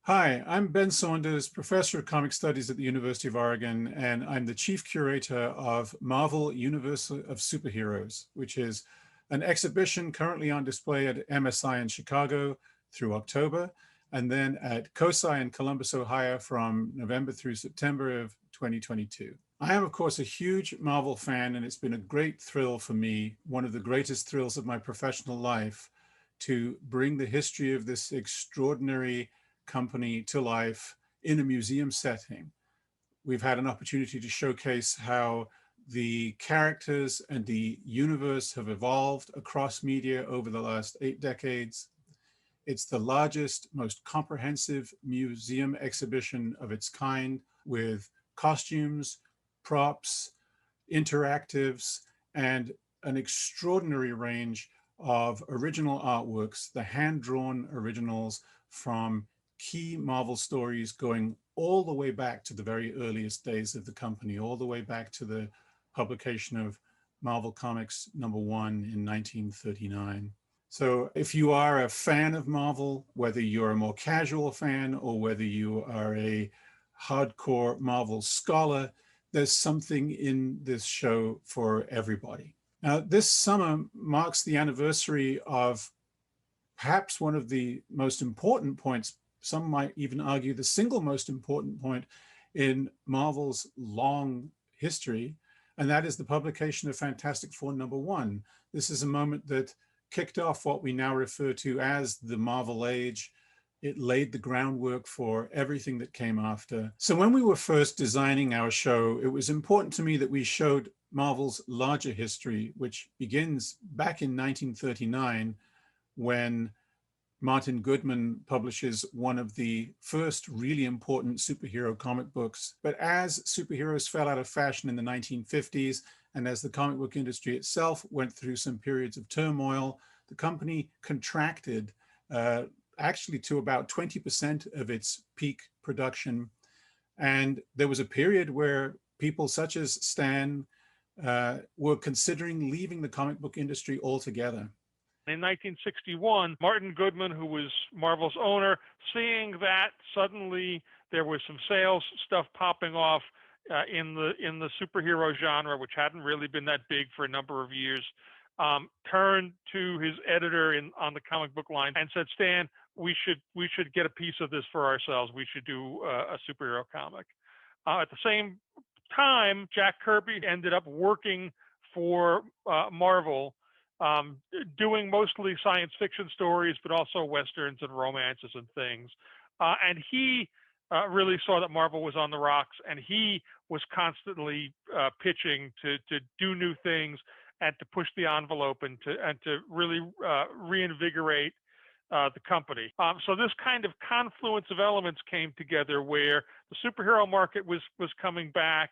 Hi, I'm Ben Saunders, professor of comic studies at the University of Oregon, and I'm the chief curator of Marvel Universe of Superheroes, which is an exhibition currently on display at MSI in Chicago through October, and then at COSI in Columbus, Ohio from November through September of 2022. I am, of course, a huge Marvel fan, and it's been a great thrill for me, one of the greatest thrills of my professional life, to bring the history of this extraordinary company to life in a museum setting. We've had an opportunity to showcase how the characters and the universe have evolved across media over the last 8 decades. It's the largest, most comprehensive museum exhibition of its kind, with costumes, props, interactives, and an extraordinary range of original artworks, the hand-drawn originals from key Marvel stories going all the way back to the very earliest days of the company, all the way back to the publication of Marvel Comics #1 in 1939. So if you are a fan of Marvel, whether you're a more casual fan or whether you are a hardcore Marvel scholar, there's something in this show for everybody. Now, this summer marks the anniversary of perhaps one of the most important points, some might even argue the single most important point in Marvel's long history, and that is the publication of Fantastic Four #1. This is a moment that kicked off what we now refer to as the Marvel Age. It laid the groundwork for everything that came after. So when we were first designing our show, it was important to me that we showed Marvel's larger history, which begins back in 1939, when Martin Goodman publishes one of the first really important superhero comic books. But as superheroes fell out of fashion in the 1950s, and as the comic book industry itself went through some periods of turmoil, the company contracted actually to about 20% of its peak production. And there was a period where people such as Stan were considering leaving the comic book industry altogether. In 1961, Martin Goodman, who was Marvel's owner, seeing that suddenly there was some sales stuff popping off in the superhero genre, which hadn't really been that big for a number of years, turned to his editor on the comic book line and said, "Stan, we should get a piece of this for ourselves. We should do a superhero comic." At the same time, Jack Kirby ended up working for Marvel, doing mostly science fiction stories, but also westerns and romances and things. And he really saw that Marvel was on the rocks, and he was constantly pitching to do new things and to push the envelope and to really reinvigorate the company. So this kind of confluence of elements came together where the superhero market was coming back.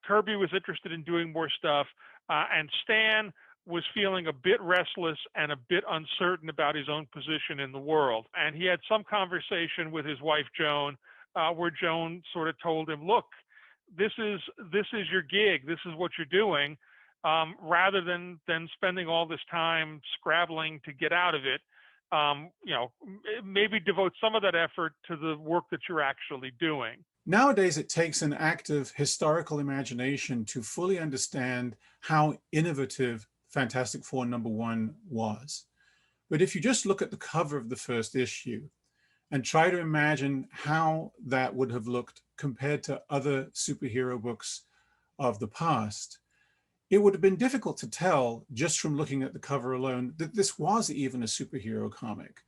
Kirby was interested in doing more stuff, and Stan was feeling a bit restless and a bit uncertain about his own position in the world. And he had some conversation with his wife, Joan, where Joan sort of told him, "Look, this is your gig. This is what you're doing. Rather than spending all this time scrabbling to get out of it, maybe devote some of that effort to the work that you're actually doing." Nowadays, it takes an active historical imagination to fully understand how innovative Fantastic Four #1 was. But if you just look at the cover of the first issue and try to imagine how that would have looked compared to other superhero books of the past, it would have been difficult to tell just from looking at the cover alone that this was even a superhero comic.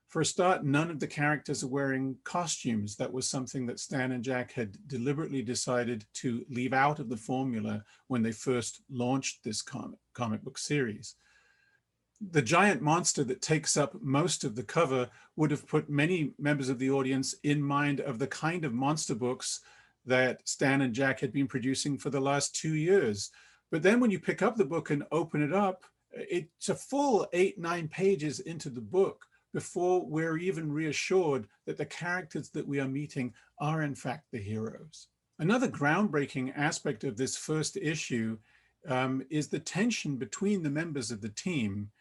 For a start, none of the characters are wearing costumes. That was something that Stan and Jack had deliberately decided to leave out of the formula when they first launched this comic book series. The giant monster that takes up most of the cover would have put many members of the audience in mind of the kind of monster books that Stan and Jack had been producing for the last 2 years. But then when you pick up the book and open it up, it's a full 8-9 pages into the book before we're even reassured that the characters that we are meeting are in fact the heroes. Another groundbreaking aspect of this first issue is the tension between the members of the team,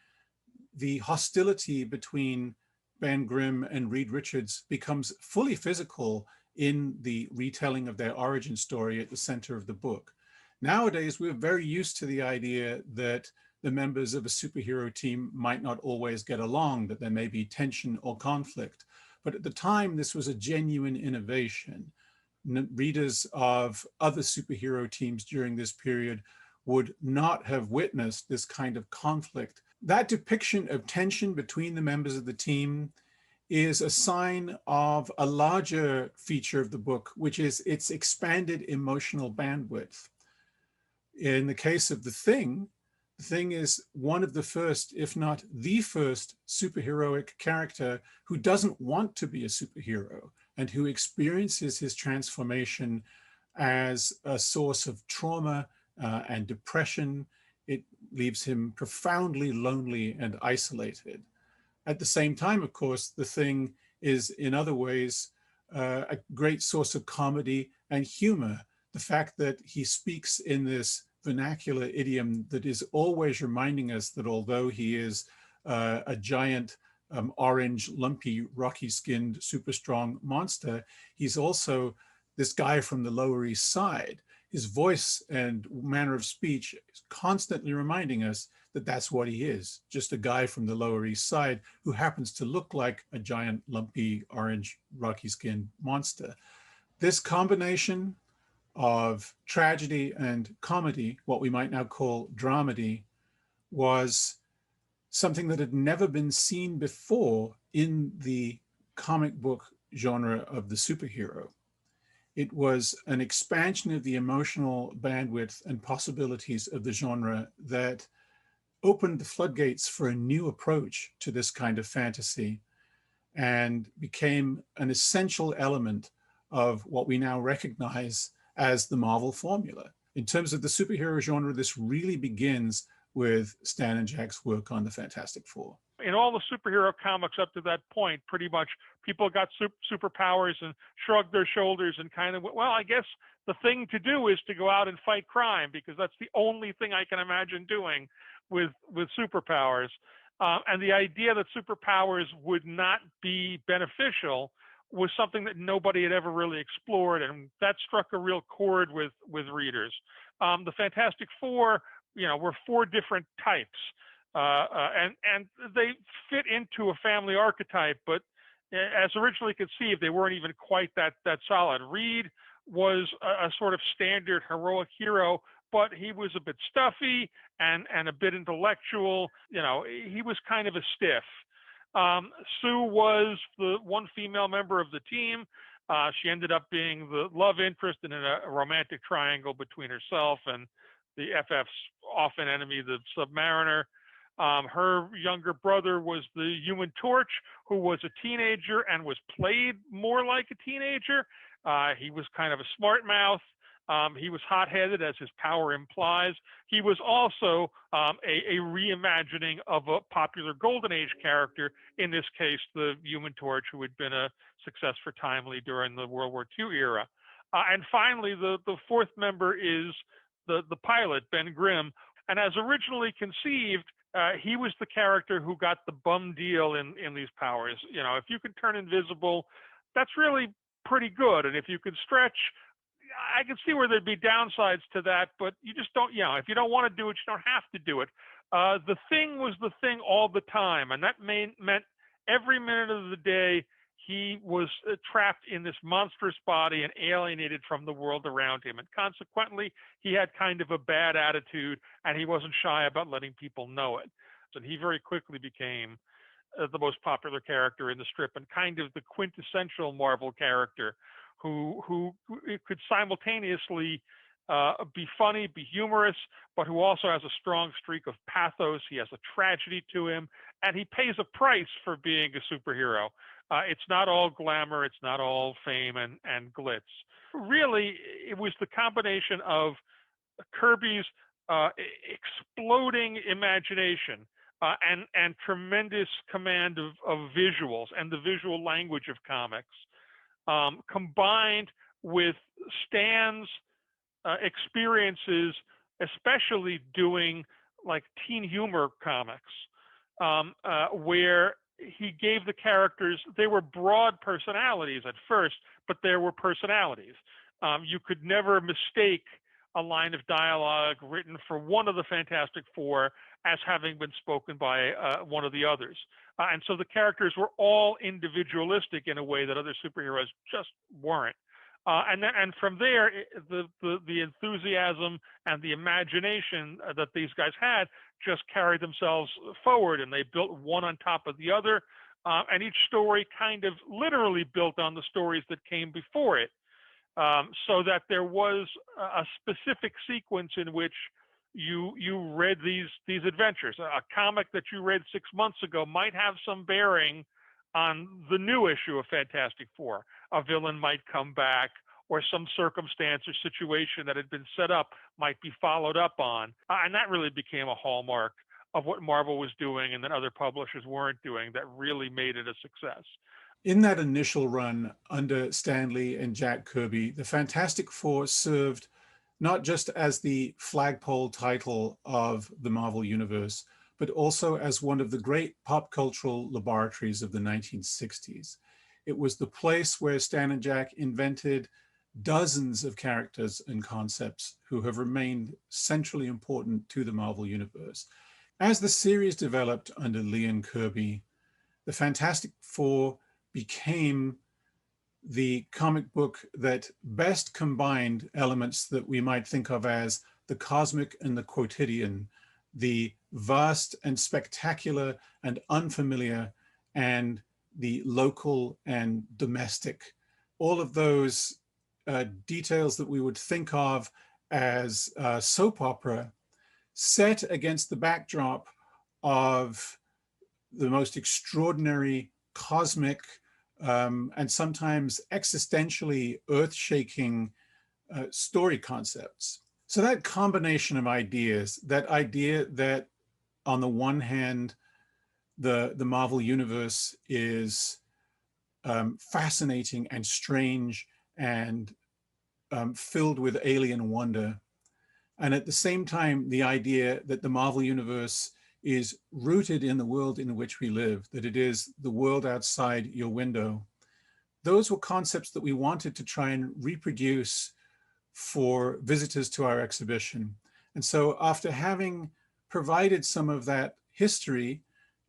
the hostility between Ben Grimm and Reed Richards becomes fully physical in the retelling of their origin story at the center of the book. Nowadays, we're very used to the idea that the members of a superhero team might not always get along, that there may be tension or conflict. But at the time, this was a genuine innovation. Readers of other superhero teams during this period would not have witnessed this kind of conflict. That depiction of tension between the members of the team is a sign of a larger feature of the book, which is its expanded emotional bandwidth. In the case of the Thing is one of the first, if not the first, superheroic character who doesn't want to be a superhero and who experiences his transformation as a source of trauma and depression. It leaves him profoundly lonely and isolated. At the same time, of course, the Thing is in other ways a great source of comedy and humor. The fact that he speaks in this vernacular idiom that is always reminding us that although he is a giant, orange, lumpy, rocky-skinned, super strong monster, he's also this guy from the Lower East Side. His voice and manner of speech is constantly reminding us that that's what he is, just a guy from the Lower East Side who happens to look like a giant, lumpy, orange, rocky-skinned monster. This combination of tragedy and comedy, what we might now call dramedy, was something that had never been seen before in the comic book genre of the superhero. It was an expansion of the emotional bandwidth and possibilities of the genre that opened the floodgates for a new approach to this kind of fantasy and became an essential element of what we now recognize as the Marvel formula. In terms of the superhero genre, this really begins with Stan and Jack's work on the Fantastic Four. In all the superhero comics up to that point, pretty much people got superpowers and shrugged their shoulders and kind of, well, I guess the thing to do is to go out and fight crime because that's the only thing I can imagine doing with superpowers. And the idea that superpowers would not be beneficial was something that nobody had ever really explored, and that struck a real chord with readers. The Fantastic Four, were four different types. And they fit into a family archetype, but as originally conceived, they weren't even quite that solid. Reed was a sort of standard heroic hero, but he was a bit stuffy and a bit intellectual. He was kind of a stiff. Sue was the one female member of the team. She ended up being the love interest in a romantic triangle between herself and the FF's often enemy, the Submariner. Her younger brother was the Human Torch, who was a teenager and was played more like a teenager. He was kind of a smart mouth. He was hot-headed, as his power implies. He was also a reimagining of a popular Golden Age character, in this case, the Human Torch, who had been a success for Timely during the World War II era. And finally, the fourth member is the pilot, Ben Grimm. And as originally conceived, he was the character who got the bum deal in these powers. If you can turn invisible, that's really pretty good. And if you can stretch, I can see where there'd be downsides to that, but you just don't, if you don't want to do it, you don't have to do it. The Thing was the Thing all the time, and that meant every minute of the day he was trapped in this monstrous body and alienated from the world around him. And consequently, he had kind of a bad attitude, and he wasn't shy about letting people know it. And he very quickly became the most popular character in the strip and kind of the quintessential Marvel character who could simultaneously be funny, be humorous, but who also has a strong streak of pathos. He has a tragedy to him, and he pays a price for being a superhero. It's not all glamour, it's not all fame and glitz. Really, it was the combination of Kirby's exploding imagination and tremendous command of visuals and the visual language of comics, combined with Stan's experiences, especially doing like teen humor comics, where he gave the characters, they were broad personalities at first, but there were personalities. You could never mistake a line of dialogue written for one of the Fantastic Four as having been spoken by one of the others. And so the characters were all individualistic in a way that other superheroes just weren't. And from there, the enthusiasm and the imagination that these guys had just carried themselves forward, and they built one on top of the other. And each story kind of literally built on the stories that came before it, so that there was a specific sequence in which you read these adventures. A comic that you read 6 months ago might have some bearing on the new issue of Fantastic Four. A villain might come back, or some circumstance or situation that had been set up might be followed up on. And that really became a hallmark of what Marvel was doing and that other publishers weren't doing, that really made it a success. In that initial run under Stan Lee and Jack Kirby, the Fantastic Four served not just as the flagpole title of the Marvel Universe, but also as one of the great pop cultural laboratories of the 1960s. It was the place where Stan and Jack invented dozens of characters and concepts who have remained centrally important to the Marvel Universe. As the series developed under Lee and Kirby, the Fantastic Four became the comic book that best combined elements that we might think of as the cosmic and the quotidian, the vast and spectacular and unfamiliar, and the local and domestic. All of those details that we would think of as soap opera set against the backdrop of the most extraordinary cosmic and sometimes existentially earth-shaking story concepts. So that combination of ideas, that idea that on the one hand, the Marvel Universe is fascinating and strange and filled with alien wonder, and at the same time, the idea that the Marvel Universe is rooted in the world in which we live, that it is the world outside your window. Those were concepts that we wanted to try and reproduce for visitors to our exhibition. And so after having provided some of that history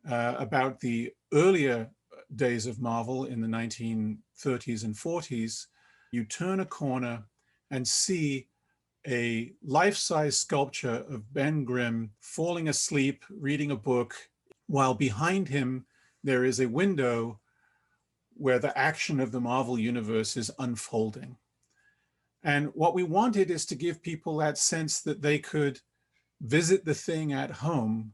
about the earlier days of Marvel in the 1930s and 40s, you turn a corner and see a life-size sculpture of Ben Grimm falling asleep, reading a book, while behind him there is a window where the action of the Marvel Universe is unfolding. And what we wanted is to give people that sense that they could visit the thing at home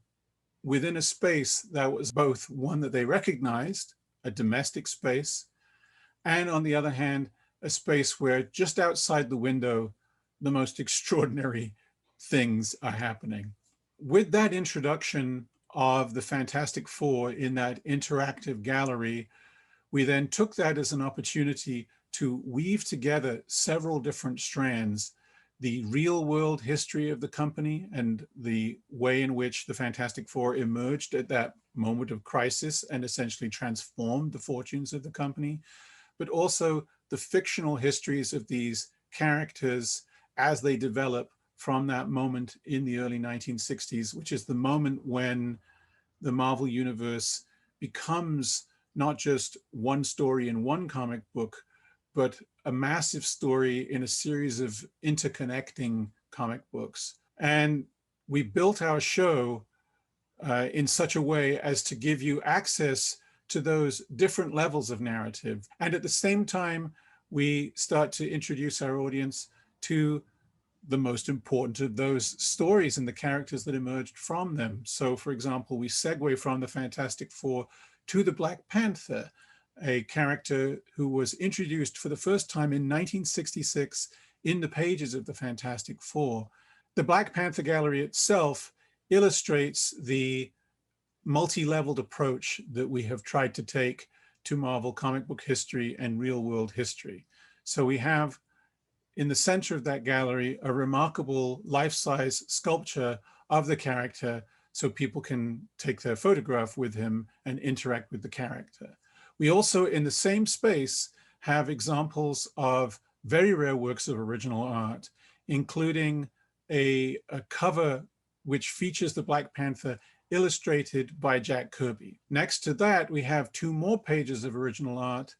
within a space that was both one that they recognized, a domestic space, and on the other hand, a space where just outside the window, the most extraordinary things are happening. With that introduction of the Fantastic Four in that interactive gallery, we then took that as an opportunity to weave together several different strands: the real world history of the company and the way in which the Fantastic Four emerged at that moment of crisis and essentially transformed the fortunes of the company, but also the fictional histories of these characters as they develop from that moment in the early 1960s, which is the moment when the Marvel Universe becomes not just one story in one comic book, but a massive story in a series of interconnecting comic books. And we built our show in such a way as to give you access to those different levels of narrative. And at the same time, we start to introduce our audience to the most important of those stories and the characters that emerged from them. So for example, we segue from the Fantastic Four to the Black Panther, a character who was introduced for the first time in 1966 in the pages of the Fantastic Four. The Black Panther gallery itself illustrates the multi-leveled approach that we have tried to take to Marvel comic book history and real world history. So we have in the center of that gallery a remarkable life-size sculpture of the character so people can take their photograph with him and interact with the character. We also, in the same space, have examples of very rare works of original art, including a cover which features the Black Panther illustrated by Jack Kirby. Next to that, we have 2 more pages of original art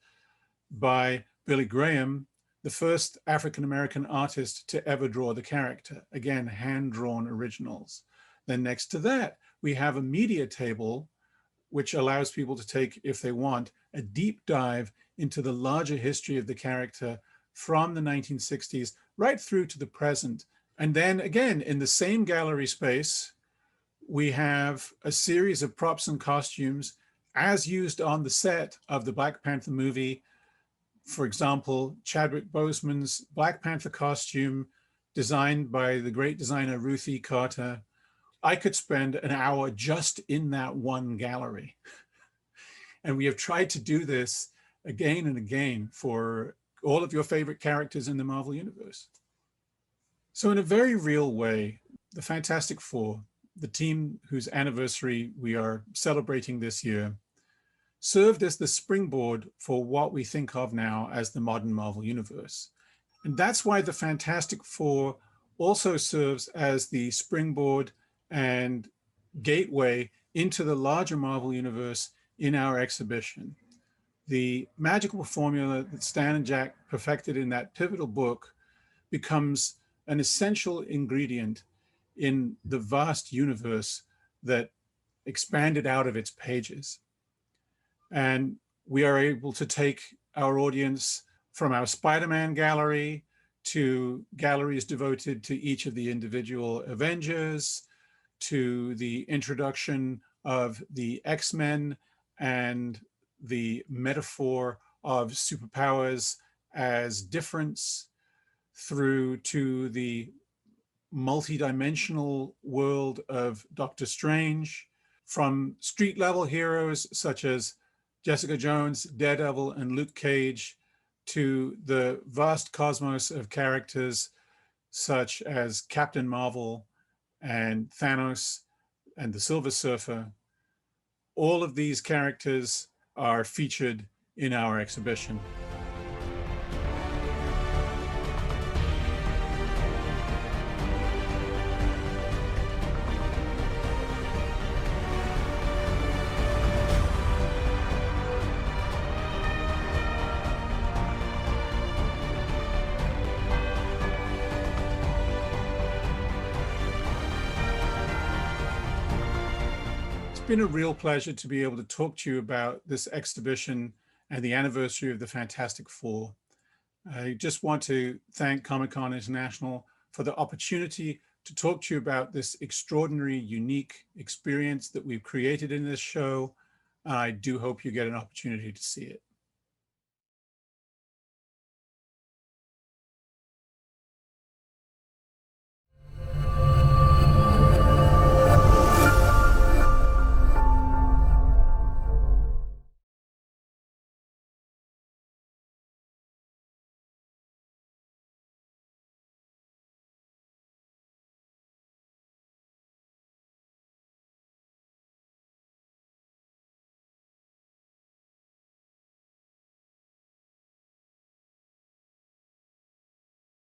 by Billy Graham, the first African-American artist to ever draw the character. Again, hand-drawn originals. Then next to that, we have a media table which allows people to take, if they want, a deep dive into the larger history of the character from the 1960s right through to the present. And then again, in the same gallery space, we have a series of props and costumes as used on the set of the Black Panther movie. For example, Chadwick Boseman's Black Panther costume designed by the great designer Ruth E. Carter. I could spend an hour just in that one gallery. And we have tried to do this again and again for all of your favorite characters in the Marvel Universe. So in a very real way, the Fantastic Four, the team whose anniversary we are celebrating this year, served as the springboard for what we think of now as the modern Marvel Universe. And that's why the Fantastic Four also serves as the springboard and gateway into the larger Marvel Universe in our exhibition. The magical formula that Stan and Jack perfected in that pivotal book becomes an essential ingredient in the vast universe that expanded out of its pages. And we are able to take our audience from our Spider-Man gallery to galleries devoted to each of the individual Avengers, to the introduction of the X-Men and the metaphor of superpowers as difference, through to the multi-dimensional world of Doctor Strange, from street-level heroes such as Jessica Jones, Daredevil, and Luke Cage, to the vast cosmos of characters such as Captain Marvel and Thanos and the Silver Surfer. All of these characters are featured in our exhibition. It's been a real pleasure to be able to talk to you about this exhibition and the anniversary of the Fantastic Four. I just want to thank Comic-Con International for the opportunity to talk to you about this extraordinary, unique experience that we've created in this show. I do hope you get an opportunity to see it.